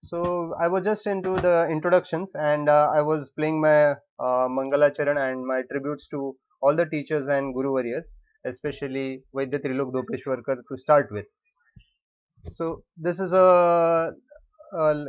So I was just into the introductions, and I was playing my Mangalacharan and my tributes to all the teachers and Guru Warriors, especially Vaidya Trilok Dopeshwarkar to start with. So this is a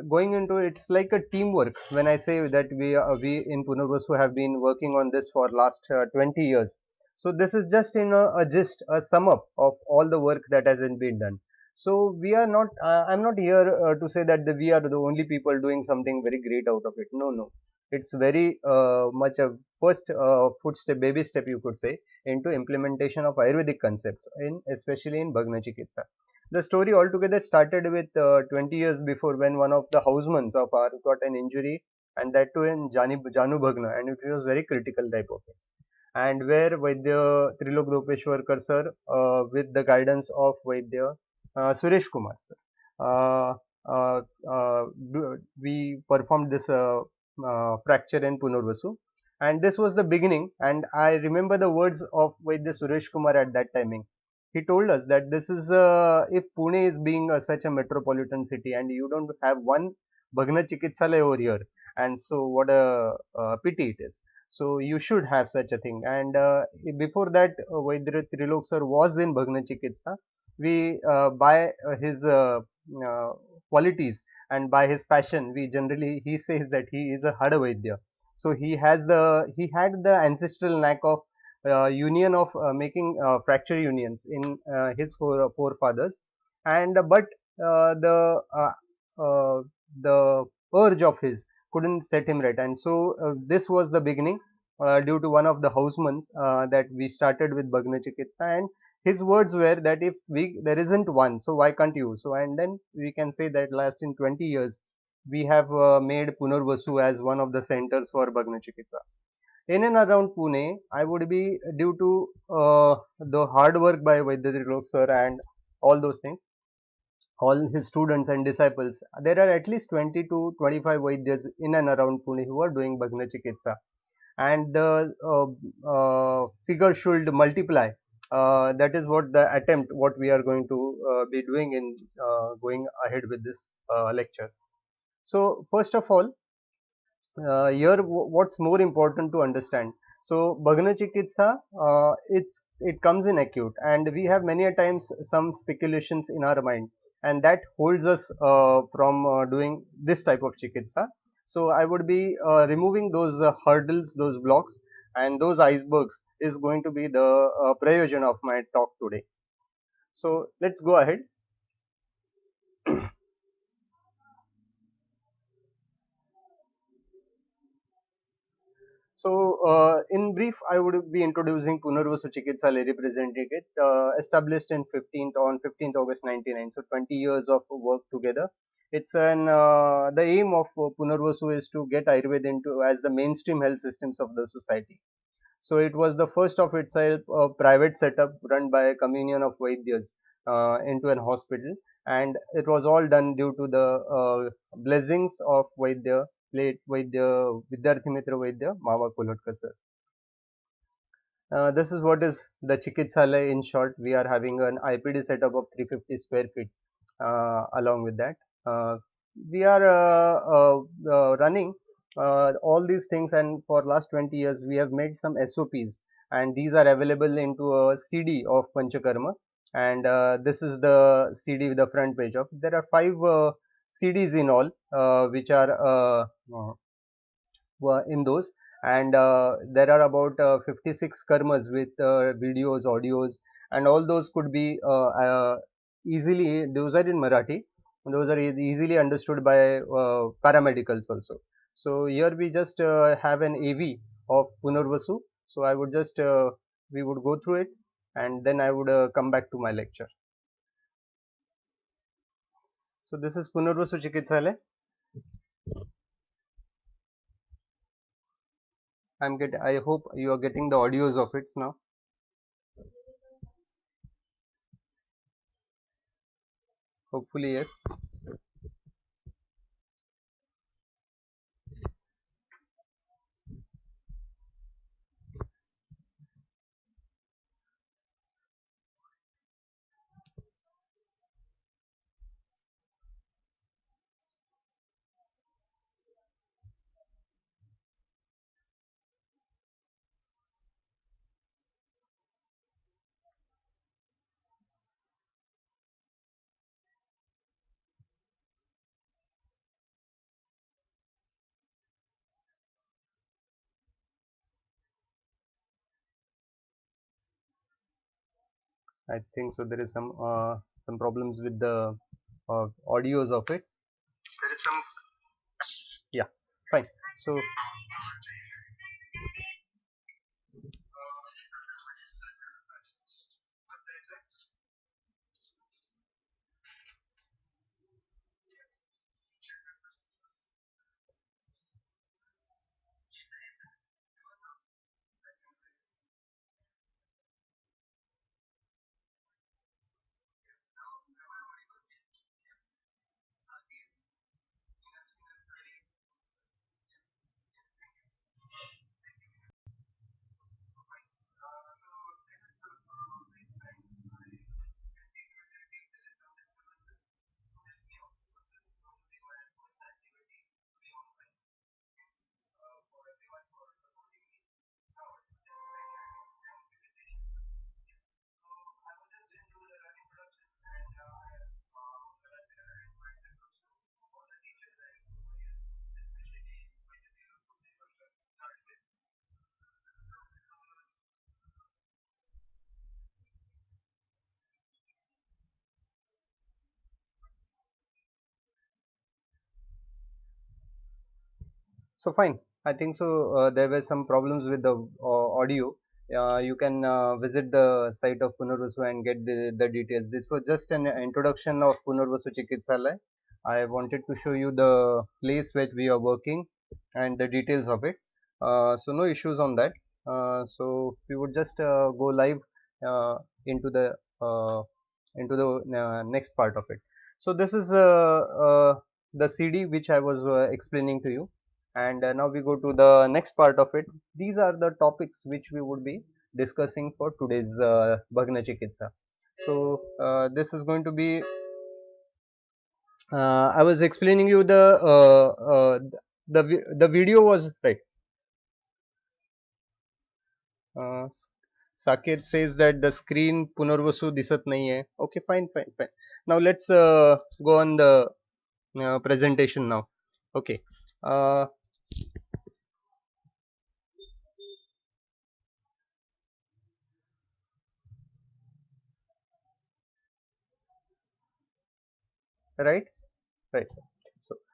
going into, it's like a teamwork when I say that we in Punarvasu have been working on this for last 20 years. So this is just in a gist, a sum up of all the work that hasn't been done. So we are not, I'm not here to say that we are the only people doing something very great out of it. No, no. It's very much a first footstep, baby step you could say, into implementation of Ayurvedic concepts, in especially in Bhagna Chikitsa. The story altogether started with 20 years before, when one of the housemans of ours got an injury, and that too in Janu Bhagna, and it was very critical type of things. And where Vaidya Trilok Dopeshwarkar sir, with the guidance of Vaidya Suresh Kumar sir, uh, uh, we performed this fracture in Punarvasu. And this was the beginning. And I remember the words of Vaidya Suresh Kumar at that timing. He told us that this is if Pune is being such a metropolitan city and you don't have one Bhagna Chikitsalaya over here, and so what a pity it is. So you should have such a thing. And before that, Vaidya Trilok sir was in Bhagna Chikitsa. We by his qualities and by his passion, we generally, he says that he is a Hada Vaidya. So he had the ancestral knack of union of making fracture unions in his forefathers, and uh, the urge of his couldn't set him right, and so this was the beginning, due to one of the housemen, that we started with Bhagna Chikitsa. And his words were that if we there isn't one, so why can't you? So and then we can say that last in 20 years we have made Punarvasu as one of the centers for Bhagna Chikitsa in and around Pune. I would be, due to the hard work by Vaidya Trilok sir and all those things, all his students and disciples. There are at least 20 to 25 Vaidyas in and around Pune who are doing Bhagna Chikitsa, and the figure should multiply. That is what the attempt, what we are going to be doing in going ahead with this lectures. So first of all, here what's more important to understand. So Bhagna Chikitsa, it comes in acute, and we have many a times some speculations in our mind, and that holds us from doing this type of chikitsa. So I would be removing those hurdles, those blocks, and those icebergs is going to be the prayojan of my talk today. So let's go ahead. So, in brief, I would be introducing Punarvasu Chikitsalaya representative, established in 15th August 99. So, 20 years of work together. It's an the aim of Punarvasu is to get Ayurveda into as the mainstream health systems of the society. So, it was the first of itself private setup run by a communion of Vaidyas into an hospital, and it was all done due to the blessings of Vaidya, late Vaidya Vidyarthi Vaidya Mava Kolhatkar sir. This is what is the Chikitsalaya in short. We are having an IPD setup of 350 square feet. Along with that, uh, we are running all these things, and for last 20 years we have made some SOPs, and these are available into a CD of Panchakarma. And this is the CD with the front page of. There are five CDs in all, which are were in those, and there are about 56 karmas with videos, audios, and all those could be easily, those are in Marathi, those are easily understood by paramedicals also. So here we just have an AV of Punarvasu. So I would just we would go through it, and then I would come back to my lecture. So this is Punarvasu Chikitsalaya. I hope you are getting the audios of it now. Hopefully yes. I think so. There is some problems with the audios of it. There is some. Yeah, fine. So so fine. I think so. There were some problems with the audio. You can visit the site of Punarvasu and get the details. This was just an introduction of Punarvasu Chikitsalaya. I wanted to show you the place where we are working and the details of it. So no issues on that. So we would just go live uh, into the uh, next part of it. So this is the CD which I was explaining to you, and now we go to the next part of it. These are the topics which we would be discussing for today's Bhagna Chikitsa. So this is going to be I was explaining you the video was right. uh, Saket says that the screen Punarvasu disat nahi hai. Okay, fine, fine, fine. Now let's go on the presentation now. Okay. uh, right, right, sir.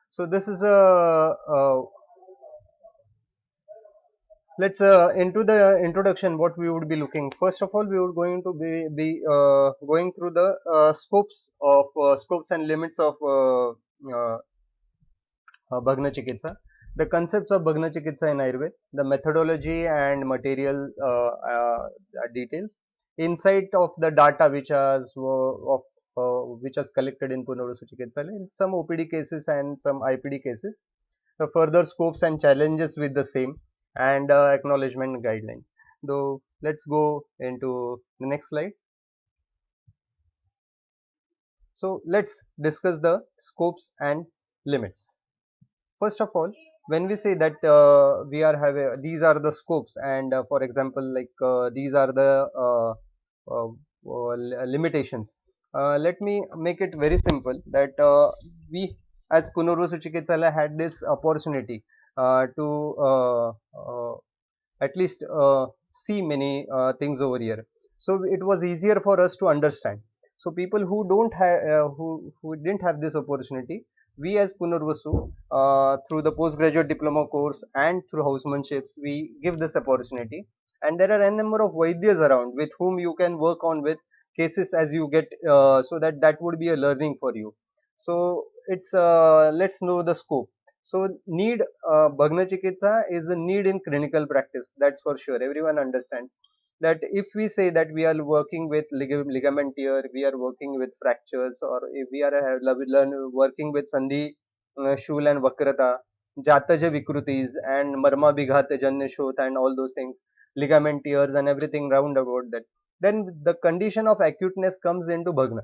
So this is a let's into the introduction. What we would be looking, first of all, we would going to be going through the scopes and limits of uh, Bhagna Chikitsa, the concepts of Bhagna Chikitsa in Ayurveda, the methodology and material details, insight of the data which has collected in Punarvasu Chikitsalaya, some OPD cases and some IPD cases, the further scopes and challenges with the same, and acknowledgement guidelines. Though let's go into the next slide. So let's discuss the scopes and limits. First of all, when we say that we are having these are the scopes, and for example, like these are the uh, limitations. Let me make it very simple that we as Punarvasu Chikitsalaya had this opportunity to at least see many things over here. So it was easier for us to understand. So people who don't have who didn't have this opportunity, we as Punarvasu through the postgraduate diploma course and through housemanships, we give this opportunity. And there are a number of Vaidyas around with whom you can work on with cases as you get, so that would be a learning for you. So it's let's know the scope. So need Bhagna Chikitsa is a need in clinical practice. That's for sure. Everyone understands that if we say that we are working with ligament tear, we are working with fractures, or if we are working with Sandhi, Shul and Vakrata, Jataja Vikrutis and Marma Bighat Janya Shot and all those things, ligament tears and everything round about that, then the condition of acuteness comes into Bhagna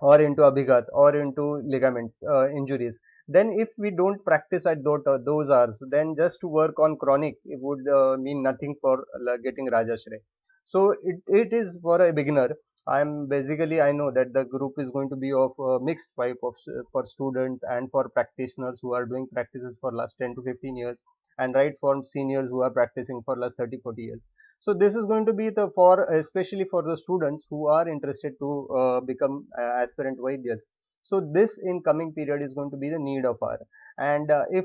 or into abhigat or into ligaments injuries. Then if we don't practice at those hours, then just to work on chronic, it would mean nothing for getting rajashray. So it is for a beginner, I'm basically, I know that the group is going to be of mixed type of for students and for practitioners who are doing practices for last 10 to 15 years, and right from seniors who are practicing for last 30, 40 years. So this is going to be the for especially for the students who are interested to become aspirant Vaidyas. So this in coming period is going to be the need of our, and if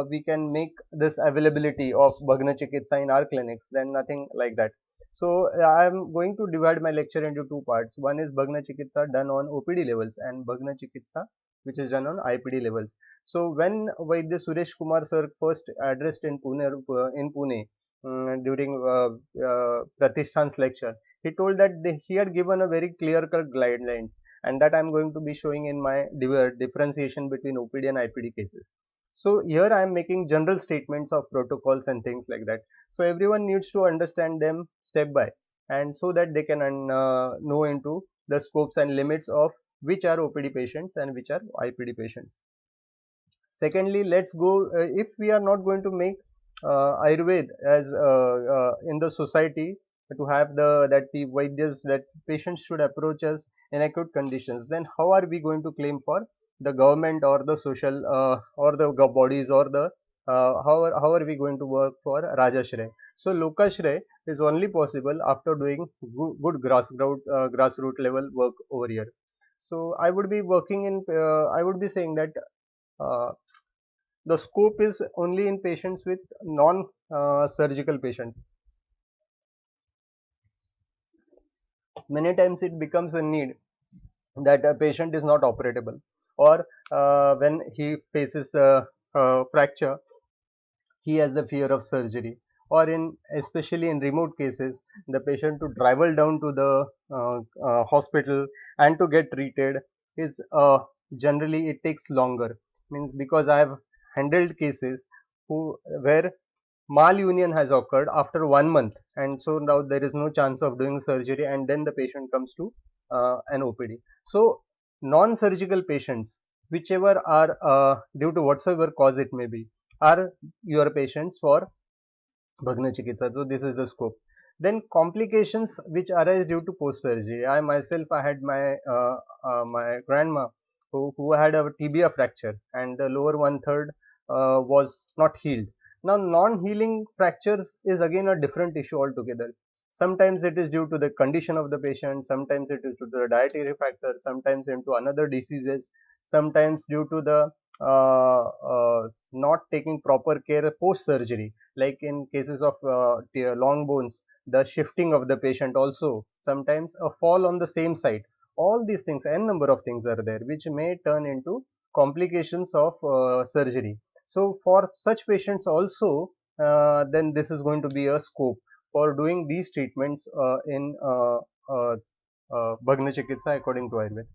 we can make this availability of Bhagna Chikitsa in our clinics, then nothing like that. So I'm going to divide my lecture into two parts. One is Bhagna Chikitsa done on OPD levels, and Bhagna Chikitsa which is done on IPD levels. So when Vaidya Suresh Kumar sir first addressed in Pune during Pratishtan's lecture, he told that he had given a very clear-cut guidelines, and that I'm going to be showing in my differentiation between OPD and IPD cases. So here I am making general statements of protocols and things like that. So everyone needs to understand them step by, and so that they can know into the scopes and limits of which are OPD patients and which are IPD patients. Secondly, let's go if we are not going to make Ayurved as in the society to have that the Vaidyas, that patients should approach us in acute conditions, then how are we going to claim for the government or the social or the bodies or the how are we going to work for Rajashray? So Lokashray is only possible after doing good grassroots level work over here. So I would be working in I would be saying that uh, the scope is only in patients with non surgical patients. Many times it becomes a need that a patient is not operatable, or when he faces a fracture, he has the fear of surgery, or in especially in remote cases, the patient to travel down to the hospital and to get treated is generally it takes longer. Means because I have handled cases who where malunion has occurred after 1 month, and so now there is no chance of doing surgery, and then the patient comes to an OPD. So non-surgical patients, whichever are due to whatsoever cause it may be, are your patients for Bhagna Chikitsa. So this is the scope. Then complications which arise due to post surgery. I myself, I had my grandma who had a tibia fracture, and the lower one third was not healed. Now non-healing fractures is again a different issue altogether. Sometimes it is due to the condition of the patient, sometimes it is due to the dietary factor, sometimes into another diseases, sometimes due to the not taking proper care post surgery, like in cases of long bones, the shifting of the patient, also sometimes a fall on the same side. All these things, n number of things are there which may turn into complications of surgery. So for such patients also, then this is going to be a scope for doing these treatments in Bhagna Chikitsa according to Ayurveda.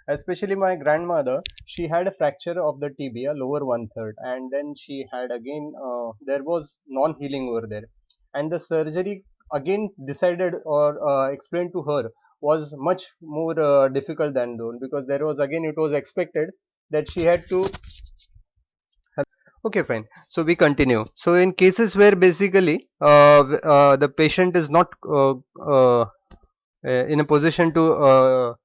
Especially my grandmother, she had a fracture of the tibia lower one third, and then she had again there was non-healing over there, and the surgery again decided or explained to her was much more difficult than those, because there was again it was expected that she had to. Okay, fine. So we continue. So in cases where basically the patient is not in a position to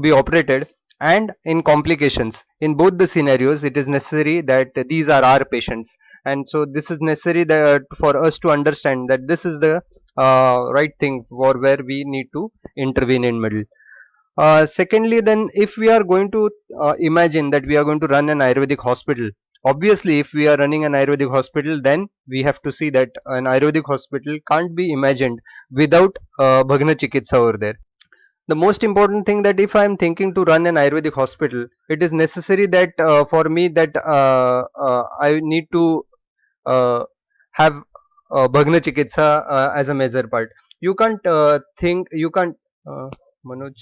be operated, and in complications, in both the scenarios it is necessary that these are our patients, and so this is necessary that for us to understand that this is the right thing for where we need to intervene in middle. Secondly, then if we are going to imagine that we are going to run an Ayurvedic hospital, obviously if we are running an Ayurvedic hospital, then we have to see that an Ayurvedic hospital can't be imagined without Bhagna Chikitsa over there. The most important thing that if I am thinking to run an Ayurvedic hospital, it is necessary that for me that I need to have Bhagna Chikitsa as a major part. You can't think, you can't, Manoj,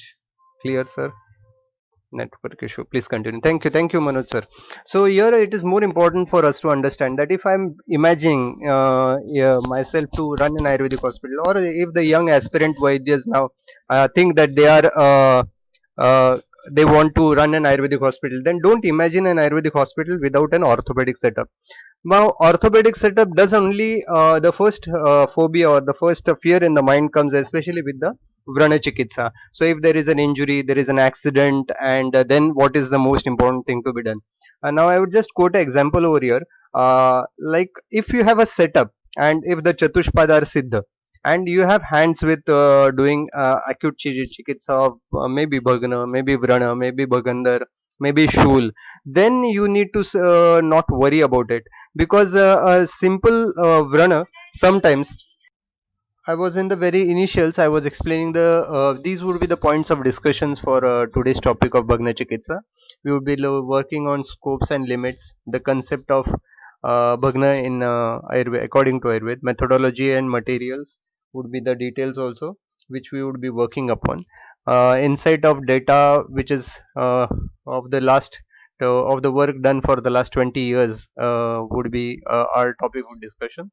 clear sir? Network issue. Please continue. Thank you, Manoj sir. So here it is more important for us to understand that if I'm imagining yeah, myself to run an Ayurvedic hospital, or if the young aspirant Vaidyas now think that uh, they want to run an Ayurvedic hospital, then don't imagine an Ayurvedic hospital without an orthopedic setup. Now, orthopedic setup does only the first phobia or the first fear in the mind comes especially with the vrana chikitsa. So if there is an injury, there is an accident, and then what is the most important thing to be done? Now I would just quote an example over here. Like if you have a setup, and if the chatushpad are siddha, and you have hands with doing acute chikitsa of maybe bhagna, maybe vrana, maybe bhagandar, maybe shul, then you need to not worry about it, because a simple vrana sometimes, I was in the very initials. I was explaining the these would be the points of discussions for today's topic of Bhagna Chikitsa. We would be working on scopes and limits, the concept of Bhagna in Ayurveda, according to Ayurveda, methodology and materials would be the details also, which we would be working upon. Insight of data, which is of the last of the work done for the last 20 years, would be our topic of discussion.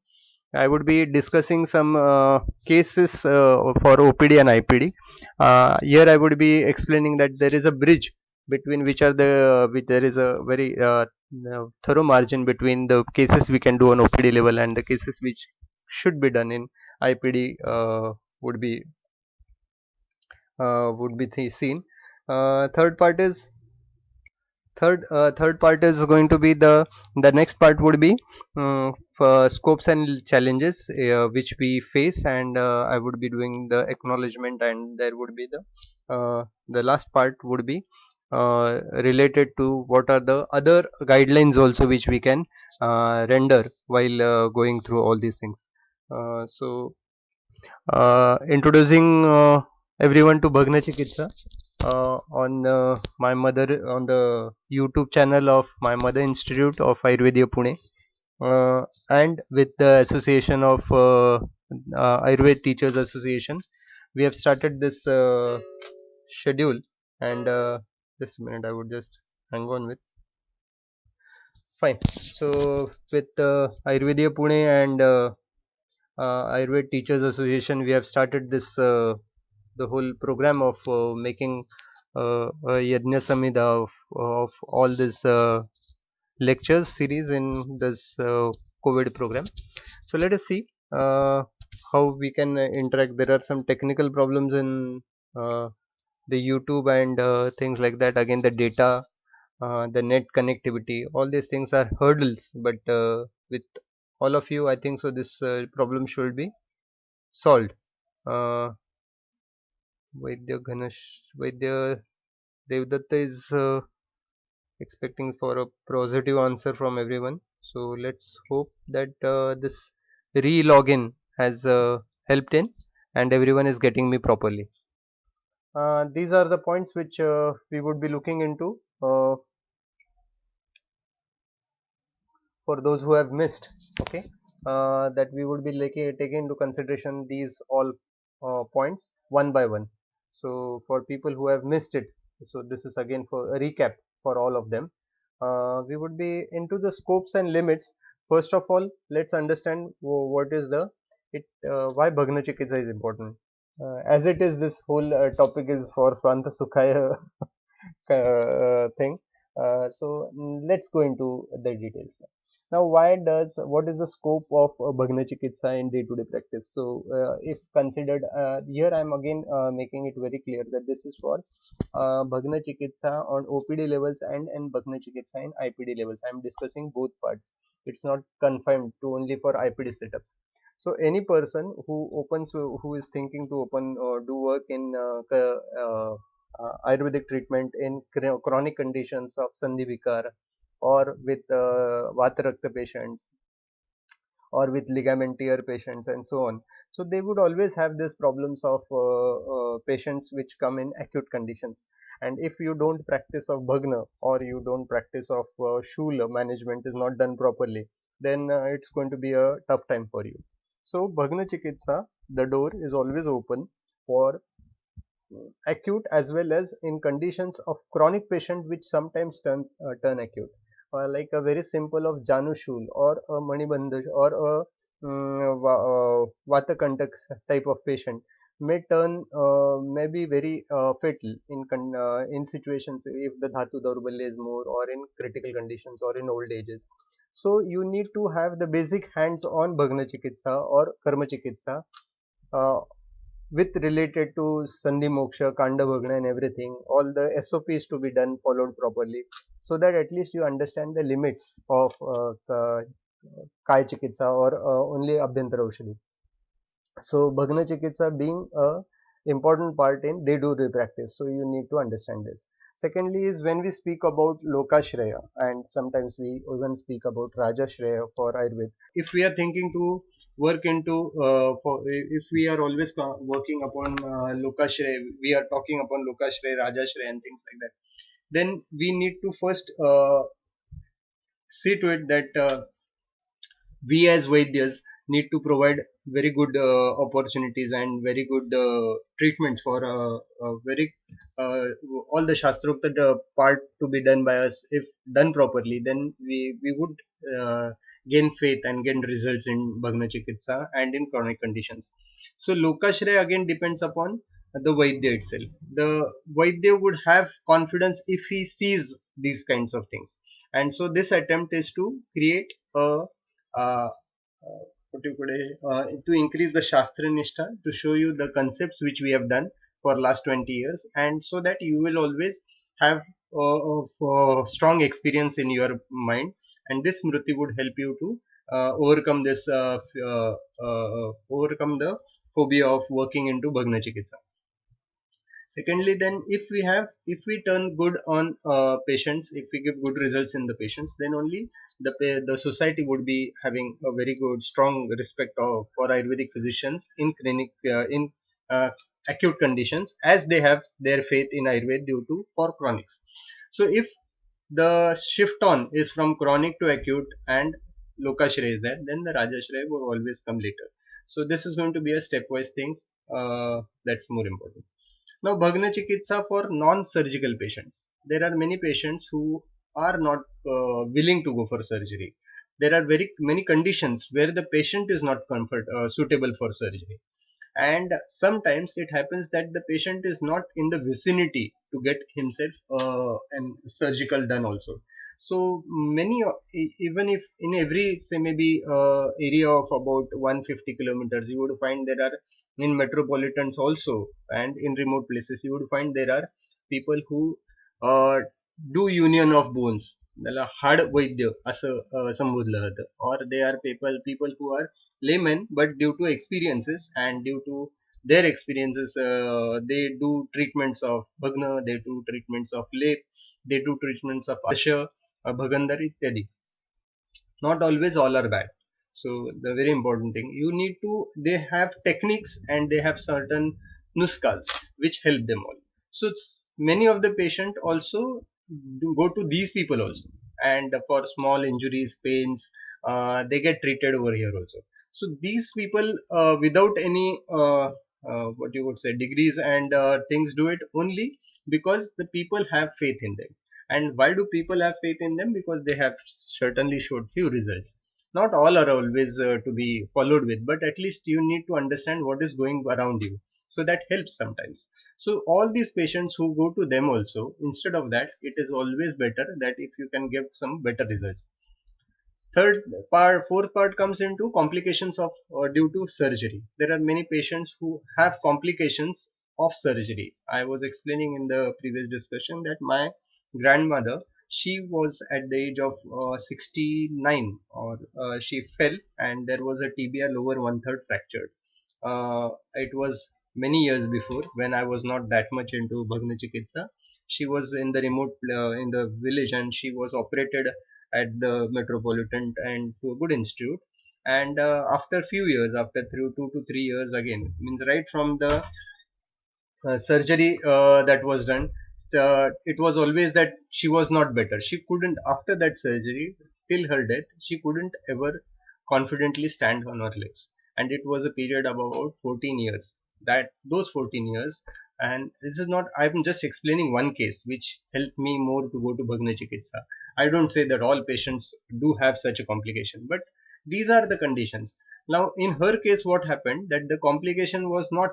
I would be discussing some cases for OPD and IPD. Here I would be explaining that there is a bridge between which are the which there is a very thorough margin between the cases we can do on OPD level and the cases which should be done in IPD would be seen. Third part is third part is going to be the next part would be for scopes and challenges which we face, and I would be doing the acknowledgement, and there would be the last part would be related to what are the other guidelines also which we can render while going through all these things. Introducing everyone to Bhagna Chikitsa on my mother on the YouTube channel of my mother Institute of Ayurveda Pune, and with the association of Ayurveda Teachers Association, we have started this schedule. And just a minute, I would just hang on with. Fine. So with Ayurveda Pune and Ayurveda Teachers Association, we have started this the whole program of making a Yajna Samhita of all this lectures series in this COVID program. So let us see how we can interact. There are some technical problems in the YouTube and things like that. Again, the data, the net connectivity, all these things are hurdles. But with all of you, I think so. This problem should be solved. Uh, Vaidya Devdatta is expecting for a positive answer from everyone. So let's hope that this re-login has helped in and everyone is getting me properly. These are the points which we would be looking into for those who have missed. Okay, that we would be taking into consideration these all points one by one. So for people who have missed it, so this is again for a recap for all of them. We would be into the scopes and limits. First of all, let's understand what is the why Bhagna Chikitsa is important. As it is, this whole topic is for Swanta Sukhaya thing. Let's go into the details now. Now, what is the scope of Bhagna Chikitsa in day-to-day practice? So, if considered, here I am again making it very clear that this is for Bhagna Chikitsa on OPD levels and Bhagna Chikitsa in IPD levels. I am discussing both parts. It's not confined to only for IPD setups. So, any person who is thinking to open or do work in Ayurvedic treatment in chronic conditions of Sandhi Vikar, or with Vata Rakta patients, or with ligament tear patients, and so on. So they would always have these problems of patients which come in acute conditions. And if you don't practice of Bhagna, or you don't practice of Shula management is not done properly, then it's going to be a tough time for you. So Bhagna Chikitsa, the door is always open for acute as well as in conditions of chronic patient which sometimes turn acute, like a very simple of Janushul or a Manibandha or a Vatakantak type of patient may turn may be very fatal in situations if the Dhatu Daurbalya is more, or in critical conditions, or in old ages. So you need to have the basic hands on Bhagna Chikitsa or Karma Chikitsa uh, with related to Sandhi Moksha, Kanda Bhagna and everything, all the SOPs to be done, followed properly, so that at least you understand the limits of Kaya Chikitsa or only Abhyantara Aushadhi. So Bhagna Chikitsa being a important part in day-to-day practice. So you need to understand this. Secondly is when we speak about Lokashraya, and sometimes we even speak about Rajashraya for Ayurveda. If we are thinking to work into, if we are always working upon Lokashraya, we are talking upon Lokashraya, Rajashraya and things like that, then we need to first see to it that we as Vaidyas need to provide very good opportunities and very good treatments for very uh, all the Shastrokta part to be done by us. If done properly, then we would gain faith and gain results in Bhagna Chikitsa and in chronic conditions. So Lokashraya again depends upon the Vaidya itself. The Vaidya would have confidence if he sees these kinds of things, and so this attempt is to create a uh, what you could to increase the Shastra Nishtha, to show you the concepts which we have done for last 20 years, and so that you will always have strong experience in your mind, and this Smriti would help you to overcome this overcome the phobia of working into Bhagna Chikitsa. Secondly, then if we turn good on patients, if we give good results in the patients, then only the society would be having a very good strong respect for Ayurvedic physicians in clinic in uh, acute conditions, as they have their faith in Ayurveda due to for chronics. So if the shift on is from chronic to acute and Lokashraya is there, then the Rajashraya will always come later. So this is going to be a stepwise things, that's more important. Now, Bhagna Chikitsa for non-surgical patients. There are many patients who are not willing to go for surgery. There are very many conditions where the patient is not suitable for surgery. And sometimes it happens that the patient is not in the vicinity to get himself an surgical done also. So many, even if in every say maybe area of about 150 kilometers, you would find there are in metropolitans also, and in remote places you would find there are people who uh, do union of bones, त्याला हाड वैद्य असं संबोधलं जातं, or they are people who are laymen, but due to experiences and due to their experiences, they do treatments of Bhagna, they do treatments of Lep, they do treatments of Asha, Bhagandar ityadi. Not always all are bad. So the very important thing, you need to, they have techniques and they have certain nuskas which help them all. So many of the patient also go to these people also, and for small injuries, pains, they get treated over here also. So these people without any what you would say degrees and things, do it only because the people have faith in them. And why do people have faith in them? Because they have certainly showed few results. Not all are always to be followed with, but at least you need to understand what is going around you. So that helps sometimes. So all these patients who go to them also, instead of that, it is always better that if you can give some better results. Fourth part comes into complications of due to surgery. There are many patients who have complications of surgery. I was explaining in the previous discussion that my grandmother, she was at the age of 69, or she fell and there was a tibia lower one third fractured. It was many years before, when I was not that much into Bhagna Chikitsa. She was in the remote in the village, and she was operated at the metropolitan and to a good institute. And after few years, after 2 to 3 years again, means right from the surgery that was done, it was always that she was not better. She couldn't, after that surgery till her death, she couldn't ever confidently stand on her legs. And it was a period of about 14 years. That those 14 years, and this is not, I'm just explaining one case which helped me more to go to Bhagna Chikitsa. I don't say that all patients do have such a complication, but these are the conditions. Now, in her case, what happened, that the complication was not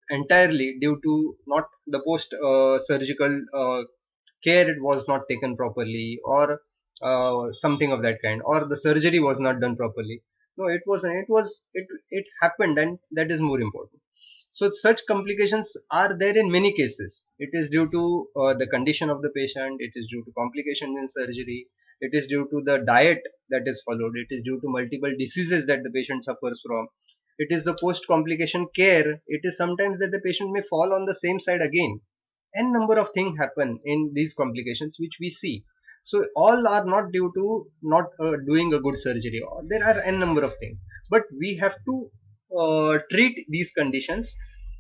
entirely due to not the post surgical care, it was not taken properly, or something of that kind, or the surgery was not done properly. No, it was it happened, and that is more important. So such complications are there in many cases. It is due to the condition of the patient. It is due to complications in surgery. It is due to the diet that is followed. It is due to multiple diseases that the patient suffers from. It is the post complication care. It is sometimes that the patient may fall on the same side again. N number of things happen in these complications which we see. So all are not due to not doing a good surgery. There are n number of things, but we have to treat these conditions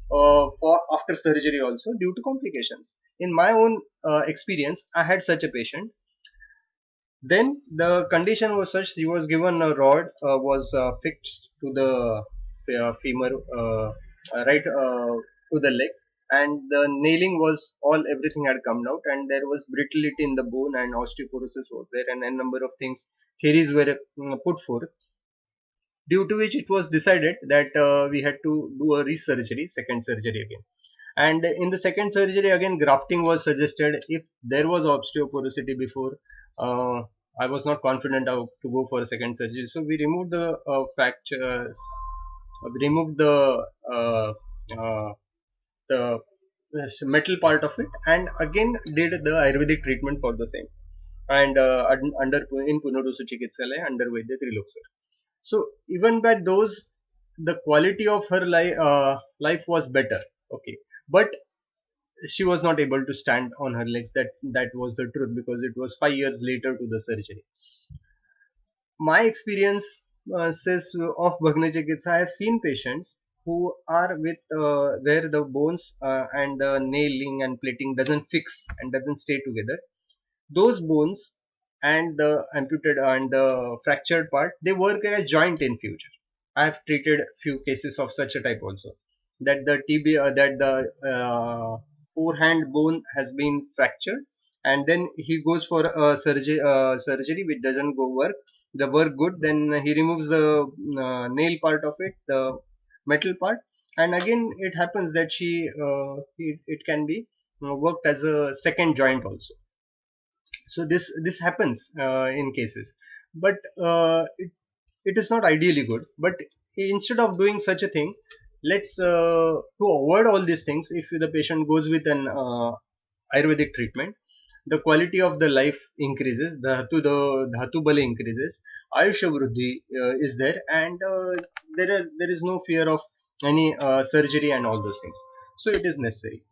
for after surgery also due to complications. In my own experience, I had such a patient. Then the condition was such, he was given a rod, was fixed to the femur, right to the leg, and the nailing was all, everything had come out, and there was brittlity in the bone, and osteoporosis was there, and a number of things, theories were put forth, due to which it was decided that we had to do a resurgery, second surgery again. And in the second surgery again, grafting was suggested. If there was osteoporosity before, uh, I was not confident of, to go for a second surgery, so we removed the fracture, removed uh, uh, the metal part of it, and again did the Ayurvedic treatment for the same, and under in Punarusu Chikitsalaya under Vaidya Triloksar. So even by those, the quality of her life was better. Okay, but she was not able to stand on her legs. That was the truth, because it was 5 years later to the surgery. My experience says of Bhagna Chikitsa, I have seen patients who are with where the bones and the nailing and plating doesn't fix and doesn't stay together. Those bones and the amputated and the fractured part, they work as joint in future. I have treated few cases of such a type also, that the that the forehand bone has been fractured, and then he goes for a surgery which doesn't go work the work good. Then he removes the nail part of it, the metal part, and again it happens that it can be worked as a second joint also. So this happens in cases, but it is not ideally good. But instead of doing such a thing, let's to avoid all these things, if the patient goes with an Ayurvedic treatment, the quality of the life increases, the dhatu bal increases, ayushya vruddhi is there, and there is no fear of any surgery and all those things. So it is necessary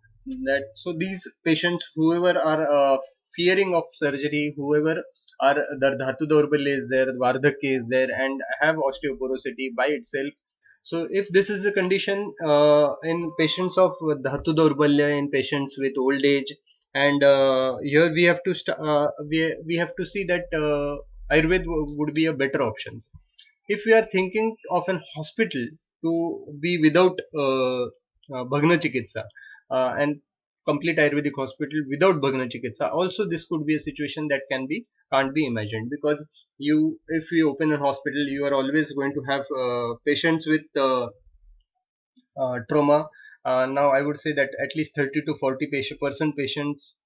that, so these patients, whoever are fearing of surgery, whoever are, the dhatu daurbalya is there, vardhakya is there, and have osteoporosity by itself. So if this is the condition in patients of dhatu daurbalya, in patients with old age, and here we have to we have to see that Ayurveda would be a better option. If we are thinking of an hospital to be without Bhagna Chikitsa and complete Ayurvedic hospital without Bhagna Chikitsa, also this could be a situation that can't be imagined, because if you open a hospital, you are always going to have patients with trauma. Now I would say that at least 30 to 40% patients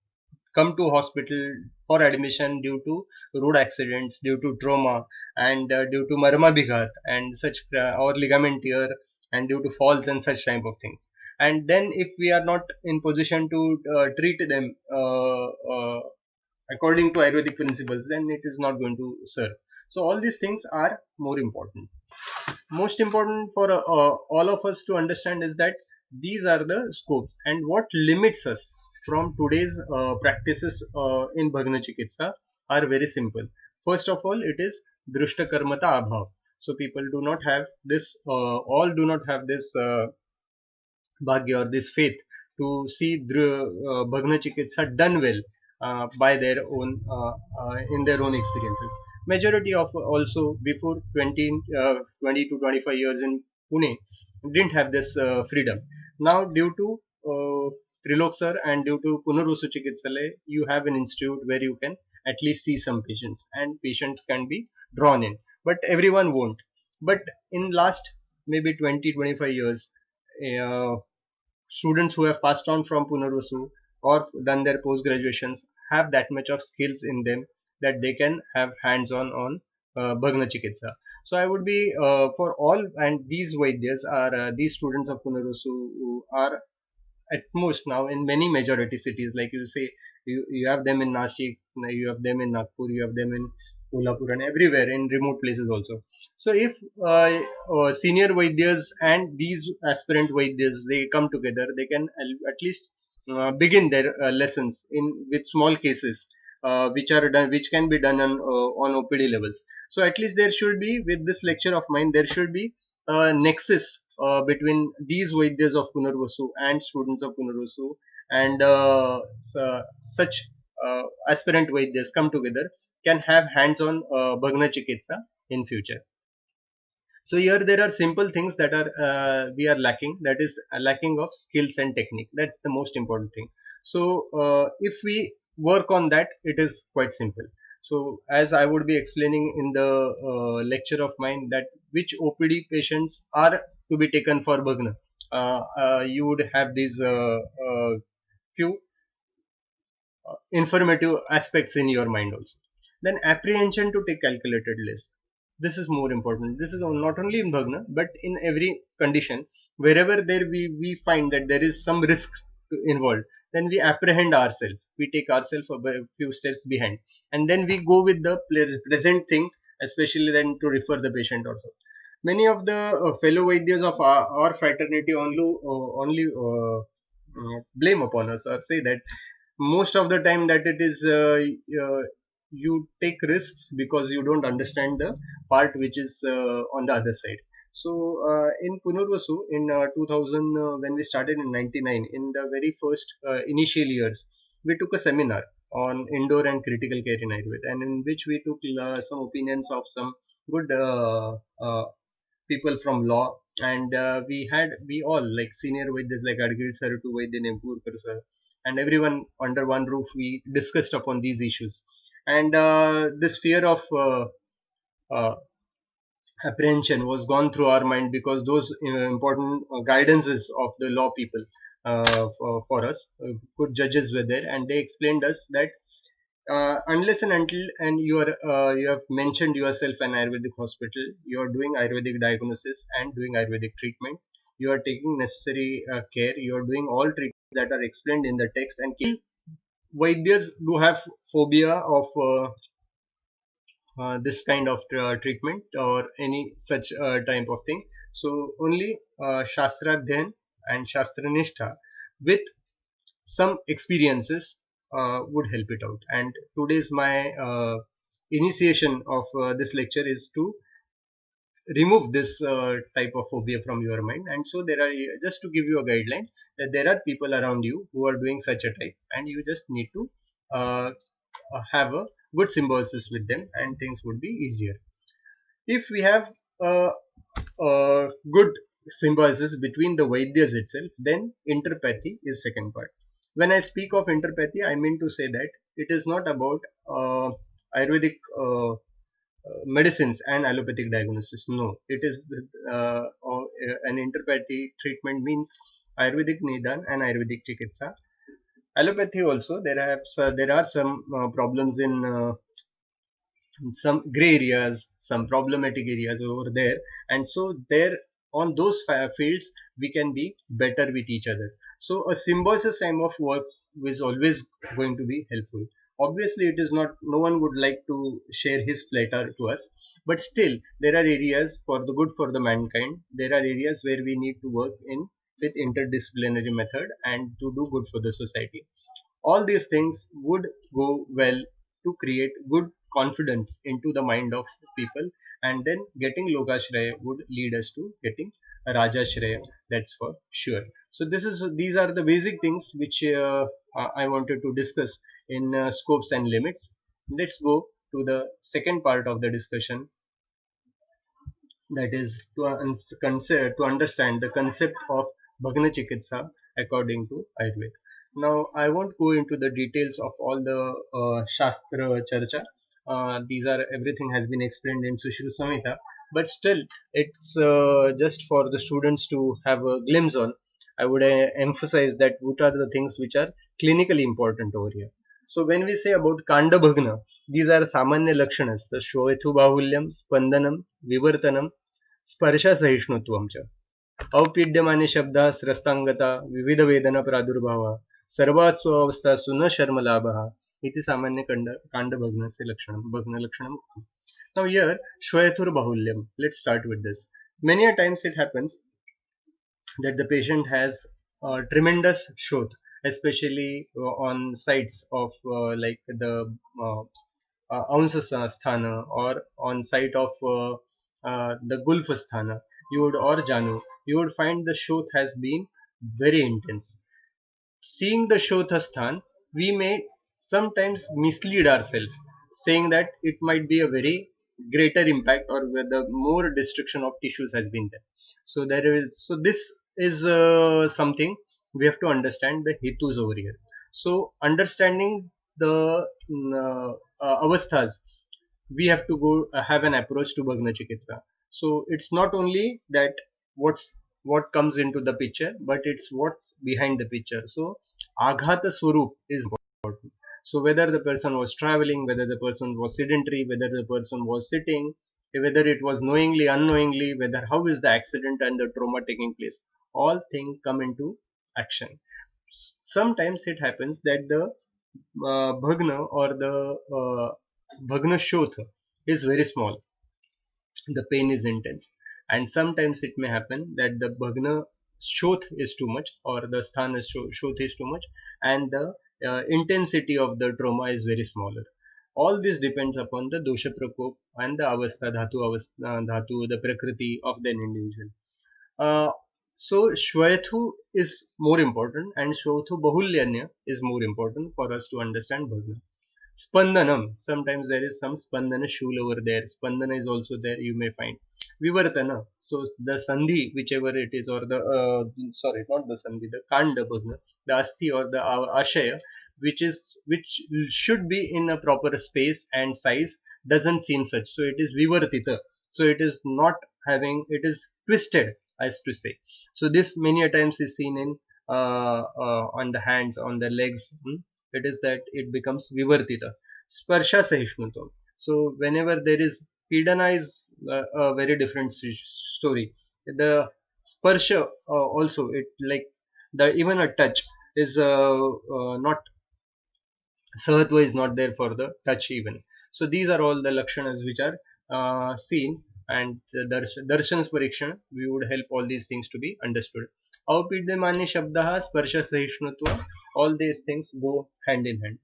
come to hospital for admission due to road accidents, due to trauma, and due to marma bighat and such, or ligament tear, and due to falls and such type of things. And then if we are not in position to treat them according to Ayurvedic principles, then it is not going to serve. So all these things are more important. Most important for all of us to understand is that these are the scopes, and what limits us from today's practices in Bhagna Chikitsa are very simple. First of all, it is Drushta Karmata Abhav. So people do not have this, all do not have this bhagya or this faith to see Bhagna Chikitsa done well by their own in their own experiences. Majority of also before 20 to 25 years in Pune didn't have this freedom. Now due to Trilok sir and due to Punarusu Chikitsalaya, you have an institute where you can at least see some patients, and patients can be drawn in, but everyone won't. But in last maybe 20-25 years, uh, students who have passed on from Punarusu or done their post graduations have that much of skills in them that they can have hands on Bhagna Chikitsa. So I would be for all, and these Vaidyas are these students of Punarvasu who are at most now in many majority cities, like you say, you have them in Nashik, you have them in Nagpur, you have them in Kolhapur, and everywhere in remote places also. So if senior Vaidyas and these aspirant Vaidyas, they come together, they can at least begin their lessons in with small cases, which are done, which can be done on OPD levels. So at least there should be, with this lecture of mine, there should be a nexus between these Vaidyas of Punarvasu and students of Punarvasu, and such aspirant Vaidyas come together, can have hands-on Bhagna Chikitsa in future. So here there are simple things that are we are lacking, that is lacking of skills and technique. That's the most important thing. So if we work on that, it is quite simple. So as I would be explaining in the lecture of mine, that which OPD patients are to be taken for Bhagna, you would have these few informative aspects in your mind also. Then apprehension to take calculated risk. This is more important. This is not only in Bhagna, but in every condition. Wherever there we find that there is some risk involved, then we apprehend ourselves. We take ourselves a few steps behind, and then we go with the present thing, especially then to refer the patient also. Many of the fellow Vaidyas of our fraternity only blame upon us, or say that most of the time that it is you take risks because you don't understand the part which is on the other side. So in Punarvasu in 2000, when we started in 99, in the very first initial years, we took a seminar on indoor and critical care in Ayurveda, and in which we took some opinions of some good people from law, and we all, like senior Vaidyas like Adgir sir to Vaidya Nempurkar sir, and everyone under one roof, we discussed upon these issues. And this fear of uh, apprehension was gone through our mind, because those important guidances of the law people for us, good judges were there, and they explained us that unless and until and you have mentioned yourself an Ayurvedic hospital, you are doing Ayurvedic diagnosis and doing Ayurvedic treatment, you are taking necessary care, you are doing all treatments that are explained in the text, and Vaidyas do have phobia of this kind of treatment or any such type of thing. So only Shastra Dhyan and Shastra Nishtha with some experiences would help it out. And today's my initiation of this lecture is to remove this type of phobia from your mind. And so there are, just to give you a guideline, that there are people around you who are doing such a type, and you just need to uh, have a good symbiosis with them, and things would be easier. If we have a good symbiosis between the Vaidyas itself, then interpathy is second part. When I speak of interpathy, I mean to say that it is not about Ayurvedic medicines and allopathic diagnosis. No, it is an interpathy treatment means Ayurvedic Nidan and Ayurvedic Chikitsa. Allopathy also, there are some problems in some gray areas, some problematic areas over there, and so there on those fields we can be better with each other. So a symbiosis time of work is always going to be helpful. Obviously, it is not. No one would like to share his platter to us, but still there are areas for the good for the mankind. There are areas where we need to work in with interdisciplinary method and to do good for the society. All these things would go well to create good confidence into the mind of people, and then getting Lokashraya would lead us to getting a Rajashraya, that's for sure. So these are the basic things which I wanted to discuss in scopes and limits. Let's go to the second part of the discussion, that is to understand the concept of Bhagna Chikitsa according to Ayurveda. Now, I won't go into the details of all the Shastra Charcha. These are, everything has been explained in Sushruta Samhita, but still, it's just for the students to have a glimpse on. I would emphasize that what are the things which are clinically important over here. So when we say about Kanda Bhagna, these are Samanya Lakshanas, the Shvethu Bahulyam, Spandanam, Vivartanam, Sparsha Sahishnutvam cha. औपीड्यमाने शब्दाः स्रस्तांगता विविधवेदना प्रादुर्भावः सर्वासु अवस्थासु न शर्मलाभः इति सामान्य काण्डभग्नस्य लक्षणं भग्नलक्षणम् उक्तम्. Now here Shvetur Bahulyam. Let's start with this. Many a times it happens that the patient has tremendous shoth, especially on sites of like the Ansasthana or on site of the Gulfasthana, you would or Janu, you would find the shoth has been very intense. Seeing the Shothasthan, we may sometimes mislead ourselves, saying that it might be a very greater impact or whether more destruction of tissues has been there. So this is something we have to understand the hetus over here. So understanding the avasthas, we have to go have an approach to Bhagna Chikitsa. So it's not only that what's what comes into the picture, but it's what's behind the picture. So Aghata Swarup is important. So whether the person was traveling, whether the person was sedentary, whether the person was sitting, whether it was knowingly, unknowingly, whether how is the accident and the trauma taking place, all things come into action. Sometimes it happens that the Bhagna or the Bhagna Shoth is very small, the pain is intense, and sometimes it may happen that the Bhagna Shoth is too much or the Sthana Shoth is too much, and the intensity of the trauma is very smaller. All this depends upon the dosha prakop and the avastha, dhatu, the prakriti of the individual. Uh, so Shvayathu is more important and Shvayathu Bahulyanya is more important for us to understand Bhagna. Spandanam, sometimes there is some Spandana shul over there. Spandana is also there, you may find. Vivartana, so the Sandhi, whichever it is, or the, sorry, not the Sandhi, the Kanda Bhagna, the Asti or the Ashaya, which should be in a proper space and size, doesn't seem such. So it is Vivartita. So it is not having, it is twisted, as to say. So this many a times is seen in on the hands, on the legs. It is that it becomes vivartita. Sparsha sahishnutvam. So whenever there is pidana is a very different story. The sparsha also, it like the even a touch is not, sahatva is not there for the touch even. So these are all the lakshanas which are seen, and the darshan parikshan, we would help all these things to be understood. Aupidamani shabdaha sparsha sahishnutva, all these things go hand in hand.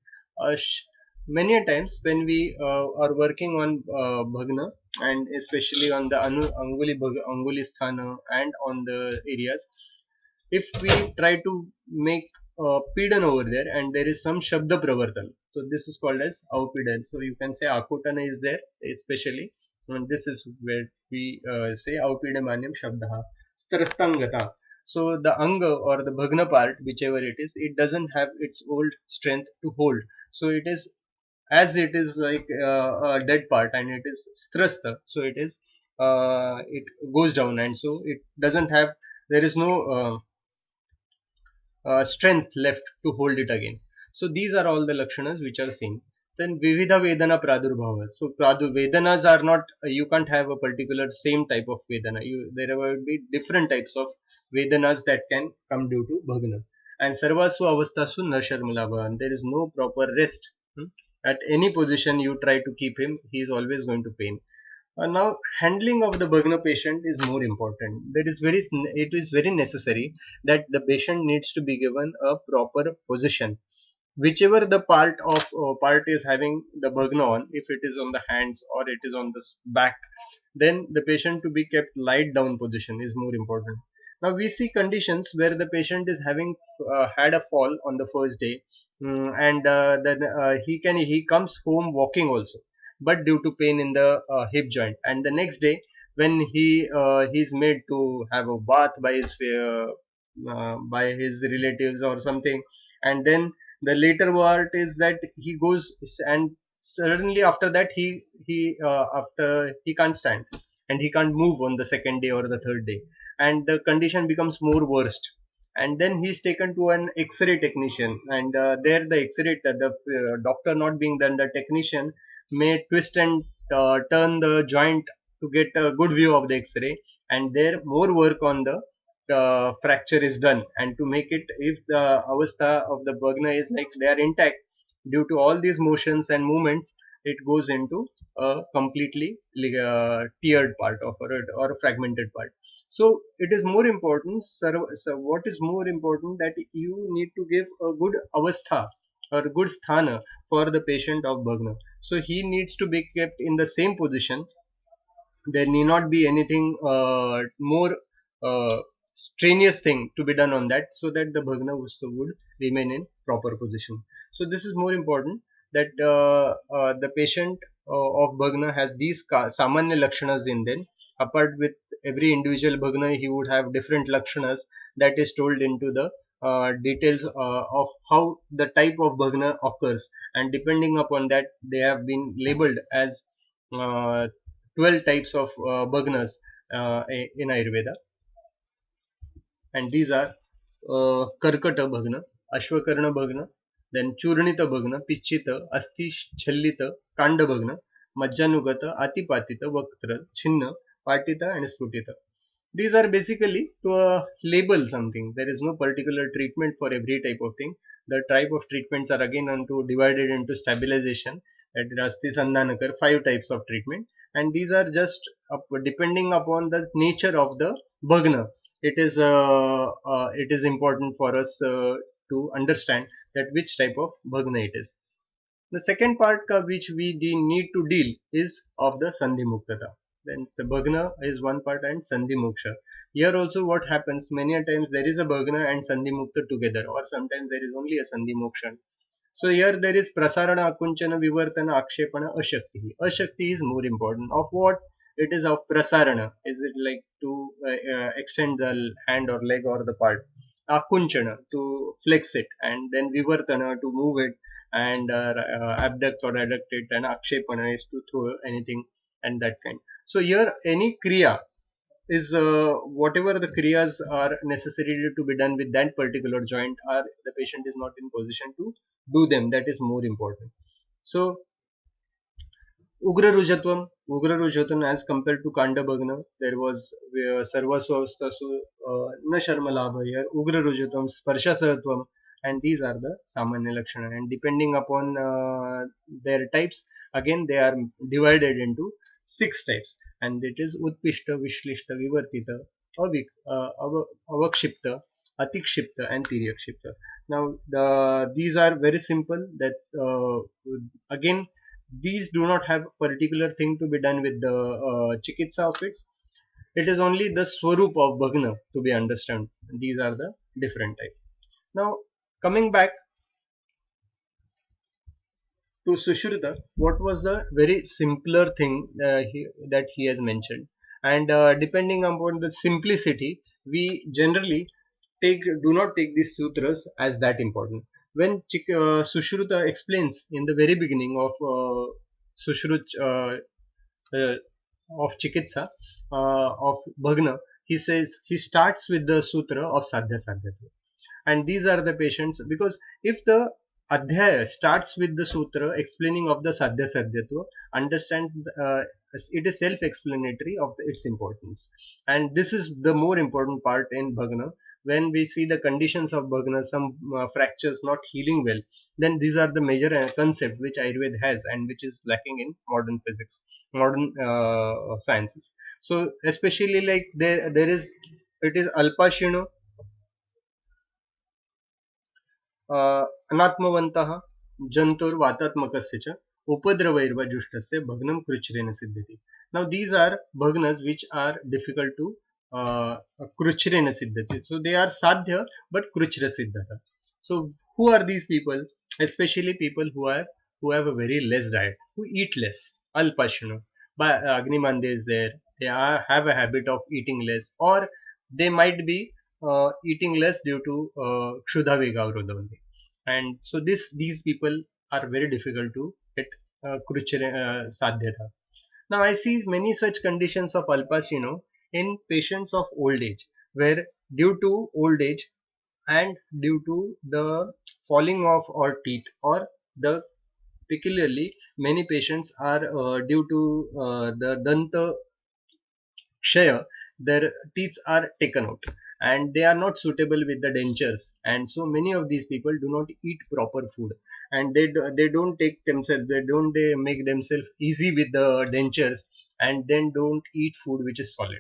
Many a times when we are working on bhagna, and especially on the anguli sthana and on the areas, if we try to make pidan over there and there is some shabda pravartan, so this is called as aupidan. So you can say akutana is there, especially, and this is where we say aupidamanyam shabdaha. Strastangata, so the anga or the bhagna part, whichever it is, it doesn't have its old strength to hold, so it is, as it is like a dead part and it is strasta, so it is it goes down, and so it doesn't have, there is no strength left to hold it again. So these are all the lakshanas which are seen. Then Vividha Vedana Pradurbhava. So Vedanas are not, you can't have a particular same type of Vedana. There will be different types of Vedanas that can come due to Bhagna. And Sarvasu Avastasu Nasharmalabha. And there is no proper rest. At any position you try to keep him, he is always going to pain. Now, handling of the Bhagna patient is more important. It is very necessary that the patient needs to be given a proper position. Whichever the part is having the Bhagna on, if it is on the hands or it is on the back, then the patient to be kept light down position is more important. Now we see conditions where the patient is having had a fall on the first day, and then he comes home walking also, but due to pain in the hip joint, and the next day when he's made to have a bath by his relatives or something, and then the later part is that he goes, and suddenly after that after he can't stand and he can't move on the second day or the third day, and the condition becomes more worst, and then he is taken to an X-ray technician, and there the X-ray the doctor not being the technician may twist and turn the joint to get a good view of the X-ray, and there more work on the fracture is done, and to make it, if the avastha of the Bhagna is like they are intact due to all these motions and movements, it goes into a completely teared part of or a fragmented part. So it is more important, sir, so what is more important, that you need to give a good avastha or good sthana for the patient of Bhagna. So he needs to be kept in the same position. There need not be anything more strenuous thing to be done on that, so that the Bhagna would remain in proper position. So this is more important, that the patient of Bhagna has these samanya lakshanas in them. Apart with every individual Bhagna, he would have different lakshanas that is told into the details of how the type of Bhagna occurs, and depending upon that they have been labeled as uh, 12 types of Bhagnas in Ayurveda, and these are Karkata Bhagna, Ashwakarna Bhagna, then Churnita Bhagna, Pichita, Asti Challita, Kanda Bhagna, Majjanugata, Atipatita, Vaktra, Chinna, Patita, and Sputita. These are basically to label something. There is no particular treatment for every type of thing. The type of treatments are again divided into stabilization at Rasti Sandhanakar, 5 types of treatment, and these are just depending upon the nature of the Bhagna. It is important for us to understand that which type of Bhagna it is. The second part which we need to deal is of the Sandhi Muktata. Then Bhagna is one part and Sandhi Moksha. Here also what happens, many a times there is a Bhagna and Sandhi Mukta together, or sometimes there is only a Sandhi Moksha. So here there is Prasarana, Akunchana, Vivartana, Akshepana, Ashakti. Ashakti is more important. Of what? It is of Prasarana. Is it like to extend the hand or leg or the part? Akunchana, to flex it, and then Vivartana, to move it, and abduct or adduct it, and Akshepana is to throw anything and that kind. So here any Kriya is whatever the kriyas are necessary to be done with that particular joint, or the patient is not in position to do them, that is more important. So Ugra Rujatvam as compared to Kanda Bhagna, there was Sarvasvastasu Na Sharma Labha, here Ugra Rujatvam, Sparsha Sahatvam, and these are the Samanya Lakshana, and depending upon their types, again they are divided into 6 types, and it is Utpishta, Vishlishta, Vivartita, Avakshipta, Atikshipta, and Tiryakshipta. Now these are very simple, that again these do not have particular thing to be done with the chikitsa of its. It is only the swarup of Bhagna to be understood. These are the different type. Now coming back to Sushruta, what was the very simpler thing that he has mentioned? And depending upon the simplicity, we generally do not take these sutras as that important. When Sushruta explains in the very beginning of Sushrut uh, of Chikitsa of Bhagna, he says he starts with the sutra of Sadhya Sadhyatva, and these are the patients, because if the adhyaya starts with the sutra explaining of the Sadhya Sadhyatva, understands it is self-explanatory of its importance, and this is the more important part in Bhagna. When we see the conditions of Bhagna, some fractures not healing well, then these are the major concept which Ayurveda has and which is lacking in modern physics, modern sciences. So especially like there is, it is Alpashino अनात्मवन्तः जन्तुर्वातात्मकस्य च उपद्रवैर्वजुष्टस्य भग्नं कृच्छ्रेण सिद्ध्यति. Now these are bhagnas which are difficult to कृच्छ्रेण सिद्ध्यति. So they are sadhya but kruchra siddhata. So who are these people? Especially people who have a very less diet, who eat less. Alpashino. But Agnimande is there. They have a habit of eating less, or they might be eating less due to Kshuddha Vega only. And so these people are very difficult to get sadhyata. Now I see many such conditions of alpacino in patients of old age, where due to old age and due to the falling of our teeth, or the peculiarly many patients are due to the danta kshaya, their teeth are taken out and they are not suitable with the dentures, and so many of these people do not eat proper food, and they don't take themselves, they make themselves easy with the dentures, and then don't eat food which is solid.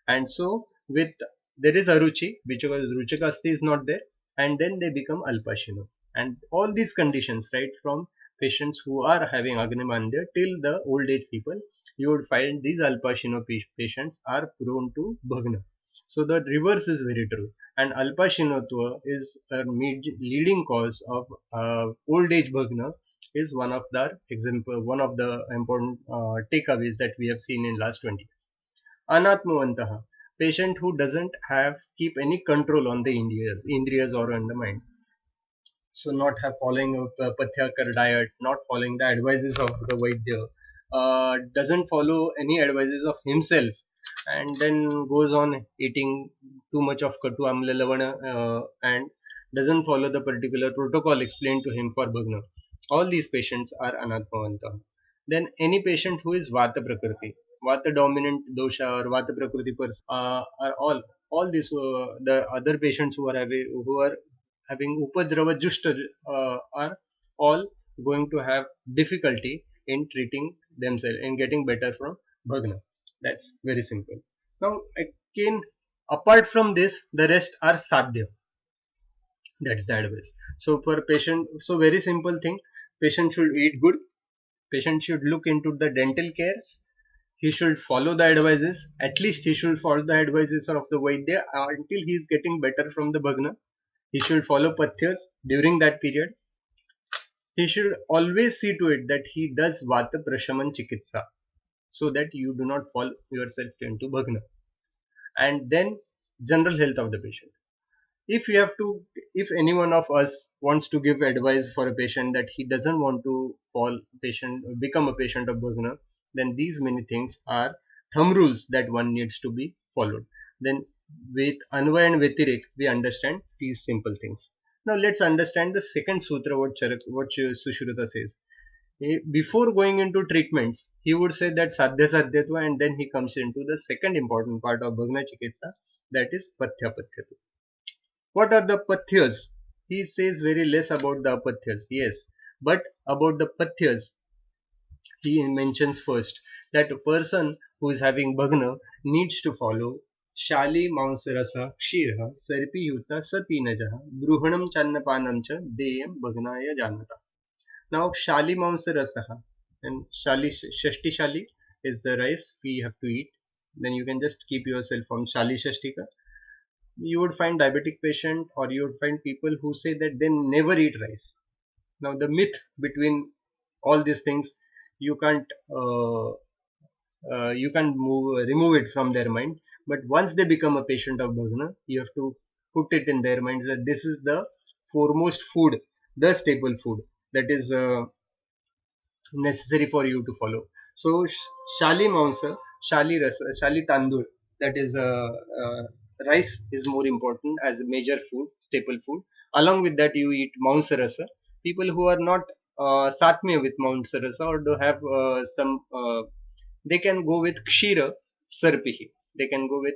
And so with there is aruchi, because ruchikasti is not there, and then they become alpashino. And all these conditions, right from patients who are having agnemandya till the old age people, you would find these alpashino patients are prone to bhagna. So the reverse is very true, and alpashinotva is a leading cause of old age bhagna, is one of the example, one of the important takeaways that we have seen in last 20 years. Anatmavantaha, patient who doesn't have keep any control on the indriyas or on the mind. So not have following a Pathyakar diet, not following the advices of the Vaidya, doesn't follow any advices of himself, and then goes on eating too much of Katu Amla Lavana, and doesn't follow the particular protocol explained to him for Bhagna. All these patients are Anatmavanta. Then any patient who is Vata Prakriti, Vata dominant dosha or Vata Prakriti person, are all these the other patients who are having Upadrava Jushta are all going to have difficulty in treating themselves and getting better from Bhagna. That's very simple. Now, again, apart from this, the rest are Sadhya. That's the advice. So, for patient, so very simple thing, patient should eat good, patient should look into the dental cares, he should follow the advices, at least he should follow the advices of the Vaidya until he is getting better from the Bhagna. He should follow pathyas during that period. He should always see to it that he does Vata Prashaman Chikitsa, so that you do not fall yourself into Bhagna. And then general health of the patient. If you have to, if any one of us wants to give advice for a patient that he doesn't want to become a patient of Bhagna, then these many things are thumb rules that one needs to be followed. Then with Anvay and Vyatirek, we understand these simple things. Now let's understand the second sutra, what Sushruta says. Before going into treatments, he would say that Sadhya Sadhyatva, and then he comes into the second important part of Bhagna Chikitsa, that is Pathya Pathyatu. What are the pathyas? He says very less about the apathyas, yes, but about the pathyas, he mentions first that a person who is having bhagna needs to follow Shali Mausarasa Kshirha Sarpi Yuta Satinajaha Bruhanam Channapanam Cha Deyam Bhagnaya Janata. Now Shali Mausarasaha and Shashti Shali is the rice we have to eat. Then you can just keep yourself from Shali Shashtika. You would find diabetic patient, or you would find people who say that they never eat rice. Now the myth between all these things, you can't remove it from their mind, but once they become a patient of Bhagna, you have to put it in their minds that this is the foremost food, the staple food that is necessary for you to follow. So Shali Maunsa, Shali Tandur, that is rice is more important as a major food, staple food. Along with that, you eat Mausarasa. People who are not Satmya with Mausarasa, or do have some, they can go with Kshira Sarpihi. They can go with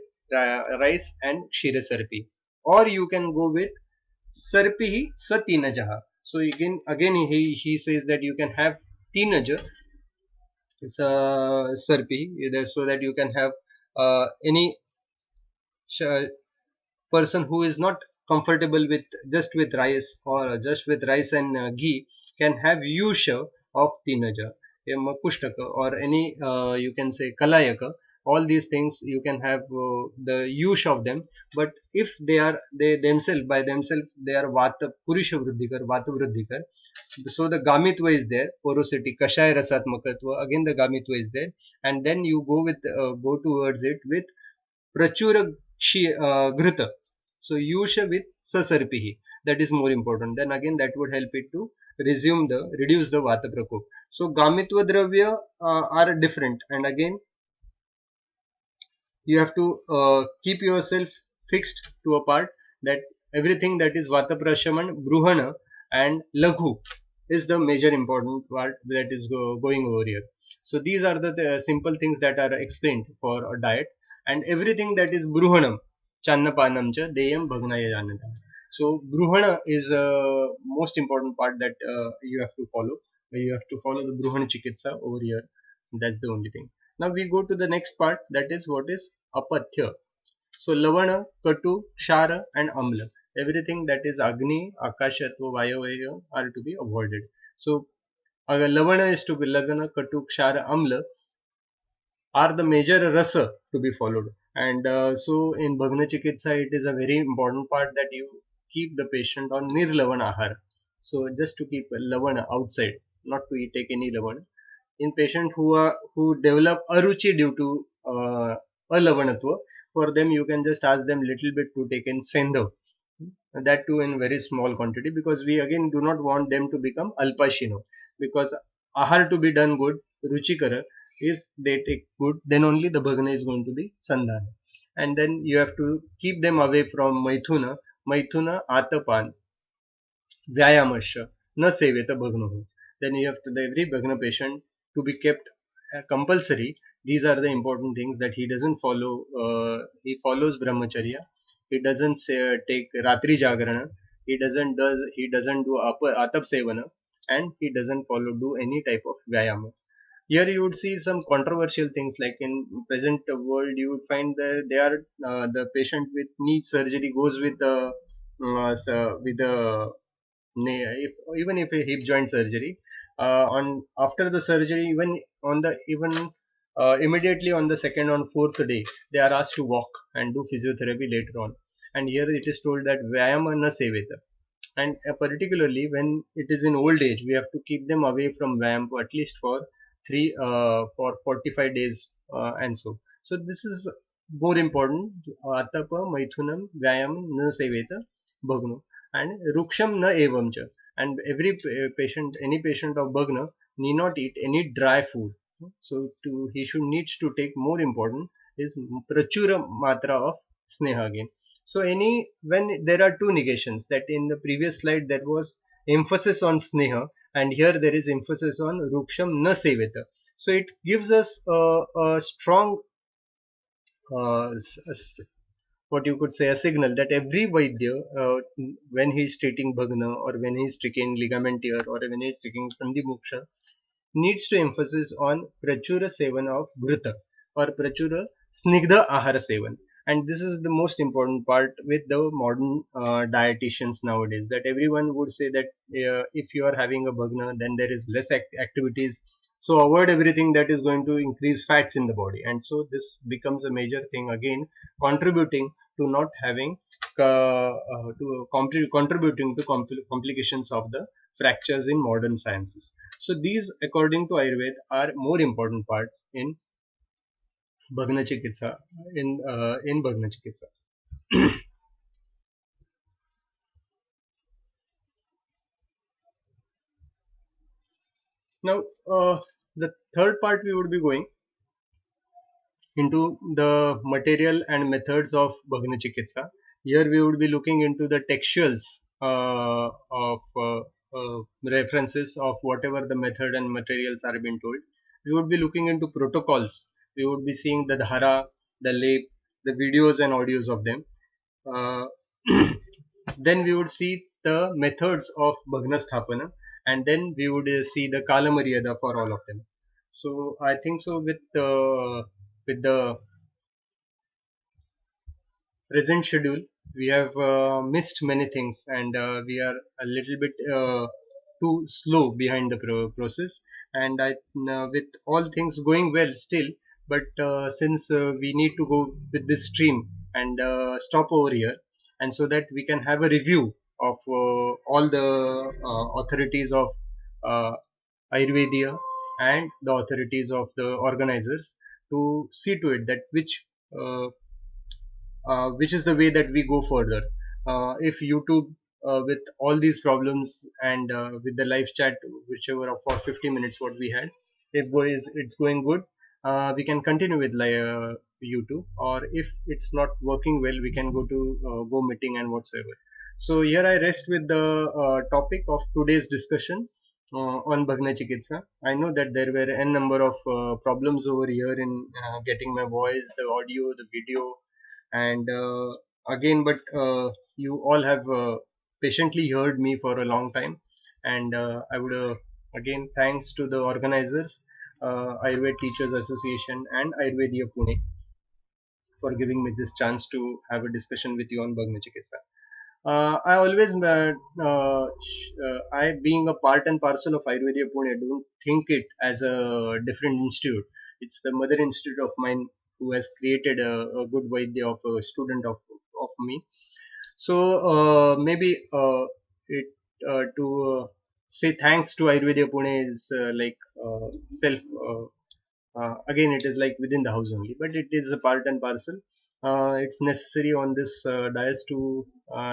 rice and Kshira Sarpi. Or you can go with Sarpihi Satinajaha. So again he says that you can have Tinaja, it's a Sarpi, so that you can have any person who is not comfortable with just with rice, or just with rice and ghee, can have Yusha of Tinaja, Kushtaka, or any you can say Kalayaka. All these things you can have the use of them, but if they themselves by themselves they are Vata Purusha Vruddhikar, Vata Vruddhikar, so the Gamitva is there, porosity, Kashaya Rasatmakatva, again the Gamitva is there, and then you go towards it with Prachura Ghrita. So Yusha with Sasarpihi, that is more important. Then again that would help it to reduce the Vata Prakop. So Gamitva Dravya are different, and again you have to keep yourself fixed to a part that everything that is Vataprashaman, Bruhana and Laghu is the major important part that is going over here. So these are the simple things that are explained for a diet, and everything that is Bruhanam, Channapanam cha Deyam Bhagnaya Janata. So Bruhana is a most important part that you have to follow. You have to follow the Bruhana Chikitsa over here. That's the only thing. Now we go to the next part, that is what is Apathya. So Lavana, Katu, Kshara and Amla. Everything that is Agni, Akashatva, Vayavaya are to be avoided. So Lavana is to be Lagana, Katu, Kshara, Amla are the major rasa to be followed. And so in Bhagna Chikitsa, it is a very important part that you keep the patient on Nirlavana Ahara. So just to keep Lavana outside, not to take any Lavana. In patients who develop aruchi due to alavanatva, for them you can just ask them little bit to take in sendha, that too in very small quantity, because we again do not want them to become alpashino, because ahar to be done good, ruchikara, if they take good, then only the bhagna is going to be sandhana. And then you have to keep them away from maithuna atapan Vyayamasya na seveta bhagnaho. Then you have to the every bhagna patient to be kept compulsory. These are the important things that he doesn't follow. He follows brahmacharya. He doesn't take ratri jagarana. He doesn't do atap sevana, and he doesn't follow do any type of vyayama. Here you would see some controversial things, like in present world you would find that they are the patient with knee surgery goes with with the if, even if a hip joint surgery, on after the surgery, even on the even immediately on the second or fourth day, they are asked to walk and do physiotherapy later on. And here it is told that vyayama na seveta, and particularly when it is in old age, we have to keep them away from vyayam at least for 45 days, and so this is more important. Atapa maithunam vyayam na seveta bhagno, and ruksham na evamcha. And every patient, any patient of bhagna need not eat any dry food. So he should needs to take, more important is prachura matra of sneha again. So any, when there are two negations, that in the previous slide there was emphasis on sneha, and here there is emphasis on ruksham na seveta. So it gives us a strong what you could say, a signal that every Vaidya, when he is treating Bhagna, or when he is treating ligament tear, or when he is treating Sandhi Moksha, needs to emphasize on Prachura Sevan of Ghruta, or Prachura Snigdha Ahara Sevan. And this is the most important part with the modern dietitians nowadays, that everyone would say that if you are having a Bhagna, then there is less activities. So avoid everything that is going to increase fats in the body. And so this becomes a major thing again, contributing to not having contributing to complications of the fractures in modern sciences. So these, according to Ayurveda, are more important parts in Bhagna Chikitsa. In Bhagna Chikitsa. Now, the third part we would be going into the material and methods of Bhagna Chikitsa. Here we would be looking into the textuals of references of whatever the method and materials are being told. We would be looking into protocols. We would be seeing the dhara, the lep, the videos and audios of them. Uh, then we would see the methods of Bhagna Sthapana, and then we would see the Kala Maryada for all of them. So I think so with the present schedule, we have missed many things, and we are a little bit too slow behind the process. And with all things going well still, but since we need to go with this stream and stop over here, and so that we can have a review of all the authorities of uh, Ayurveda and the authorities of the organizers, to see to it that which is the way that we go further. If YouTube, with all these problems, and with the live chat, whichever of for 50 minutes what we had, if it's going good, we can continue with YouTube, or if it's not working well, we can go to Go Meeting and whatsoever. So here I rest with the topic of today's discussion on Bhagna Chikitsa. I know that there were n number of problems over here in getting my voice, the audio, the video, and again, but you all have patiently heard me for a long time, and I would again thanks to the organizers, Ayurved Teachers Association and Ayurvedia Pune, for giving me this chance to have a discussion with you on Bhagna Chikitsa. I always, I being a part and parcel of Ayurveda Pune, don't think it as a different institute. It's the mother institute of mine who has created a good Vaidya of a student of me. So maybe it to say thanks to Ayurveda Pune is like self. Again, it is like within the house only, but it is a part and parcel. It's necessary on this dais to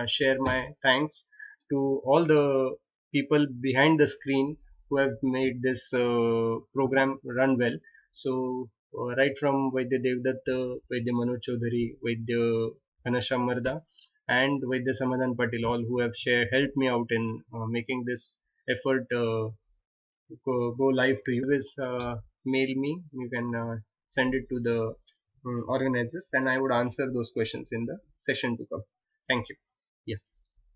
share my thanks to all the people behind the screen who have made this program run well. So right from Vaidya Devdatta, Vaidya Manoj Chaudhary, Vaidya Ghanasham Marda, and Vaidya Samadhan Patil, all who have helped me out in making this effort go live to you. Is mail me. You can send it to the organizers, and I would answer those questions in the session to come. Thank you.